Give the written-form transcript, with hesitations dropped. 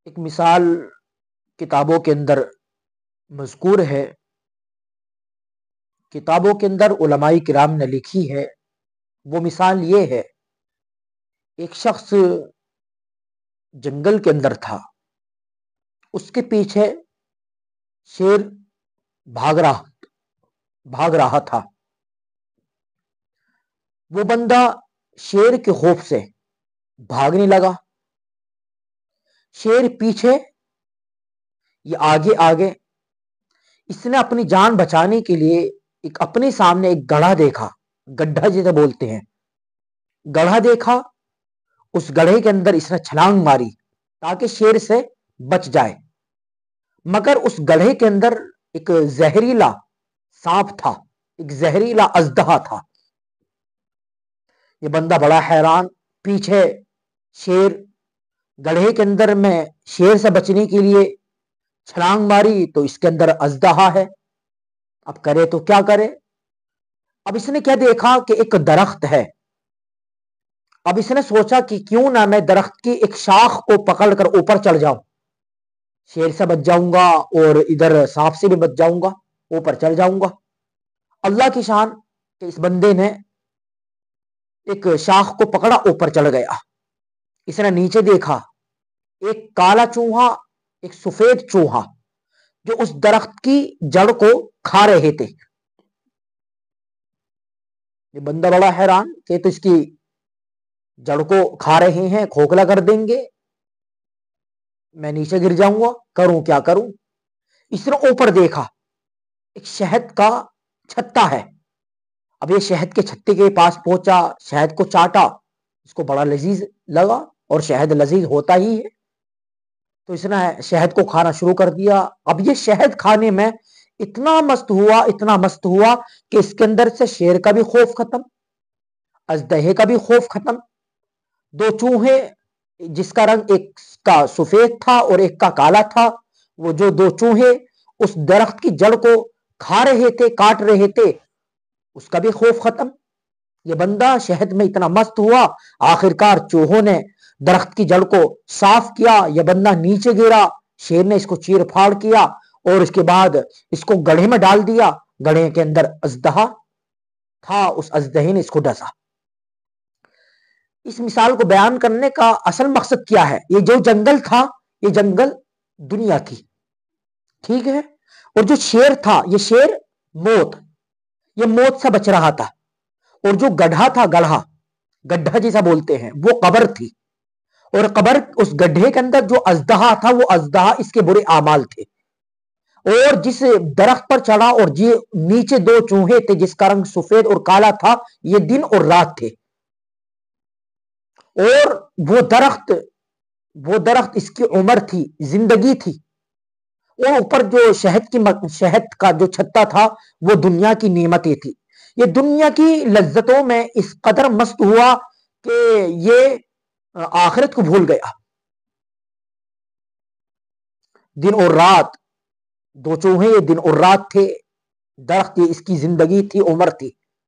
ایک مثال کتابوں کے اندر مذکور ہے، کتابوں کے اندر علماء کرام نے لکھی ہے۔ وہ مثال یہ ہے، ایک شخص جنگل کے اندر تھا، اس کے پیچھے شیر بھاگ رہا تھا۔ وہ بندہ شیر کے خوف سے بھاگنے لگا، شیر پیچھے یہ آگے آگے۔ اس نے اپنی جان بچانے کے لیے اپنے سامنے ایک گڑھا دیکھا، گڈھا جسے بولتے ہیں، گڑھا دیکھا۔ اس گڑھے کے اندر اس نے چھلانگ ماری تاکہ شیر سے بچ جائے، مگر اس گڑھے کے اندر ایک زہریلا سانپ تھا، ایک زہریلا اژدہا تھا۔ یہ بندہ بڑا حیران، پیچھے شیر، گڑھے کے اندر میں شیر سے بچنے کے لیے چھلانگ ماری تو اس کے اندر اژدہا ہے، اب کرے تو کیا کرے؟ اب اس نے کیا دیکھا کہ ایک درخت ہے۔ اب اس نے سوچا کہ کیوں نہ میں درخت کی ایک شاخ کو پکڑ کر اوپر چڑھ جاؤں، شیر سے بچ جاؤں گا اور ادھر سانپ سے بھی بچ جاؤں گا، اوپر چڑھ جاؤں گا۔ اللہ کی شان کہ اس بندے نے ایک شاخ کو پکڑا، اوپر چڑھ گیا۔ اس نے نیچے دیکھا، ایک کالا چوہا، ایک سفید چوہا جو اس درخت کی جڑ کو کھا رہے تھے۔ یہ بندہ بڑا حیران کہ تو اس کی جڑ کو کھا رہے ہیں، کھوکھلا کر دیں گے، میں نیچے گر جاؤں گا، کروں کیا کروں؟ اس نے اوپر دیکھا، ایک شہد کا چھتا ہے۔ اب یہ شہد کے چھتے کے پاس پہنچا، شہد کو چاٹا، اس کو بڑا لذیذ لگا، اور شہد لذیذ ہوتا ہی ہے، تو اس نے شہد کو کھانا شروع کر دیا۔ اب یہ شہد کھانے میں اتنا مست ہوا کہ اس کے اندر سے شیر کا بھی خوف ختم، اژدہے کا بھی خوف ختم۔ دو چوہے جس کا رنگ ایک کا سفید تھا اور ایک کا کالا تھا، وہ جو دو چوہے اس درخت کی جڑ کو کھا رہے تھے، کاٹ رہے تھے، اس کا بھی خوف ختم۔ یہ بندہ شہد میں اتنا مست ہوا، آخرکار چوہوں نے درخت کی جڑ کو صاف کیا، یہ بندہ نیچے گرا، شیر نے اس کو چیر پھاڑ کیا اور اس کے بعد اس کو گڑھے میں ڈال دیا۔ گڑھے کے اندر اژدہا تھا، اس اژدہے نے اس کو ڈسا۔ اس مثال کو بیان کرنے کا اصل مقصد کیا ہے؟ یہ جو جنگل تھا، یہ جنگل دنیا تھی، ٹھیک ہے، اور جو شیر تھا، یہ شیر یہ موت سے بچ رہا تھا، اور جو گڑھا تھا، گڈھا جیسا بولتے ہیں، وہ قبر تھی، اور قبر اس گڈھے کے اندر جو اژدہا تھا، وہ اژدہا اس کے برے اعمال تھے۔ اور جس درخت پر چڑھا اور نیچے دو چوہے تھے جس کا رنگ سفید اور کالا تھا، یہ دن اور رات تھے، اور وہ درخت اس کی عمر تھی، زندگی تھی، اور اوپر جو شہد کا جو چھتا تھا، وہ دنیا کی نعمتیں تھی۔ یہ دنیا کی لذتوں میں اس قدر مست ہوا کہ یہ آخرت کو بھول گیا۔ دن اور رات، دو چوہے دن اور رات تھے، درخت یہ اس کی زندگی تھی، عمر تھی۔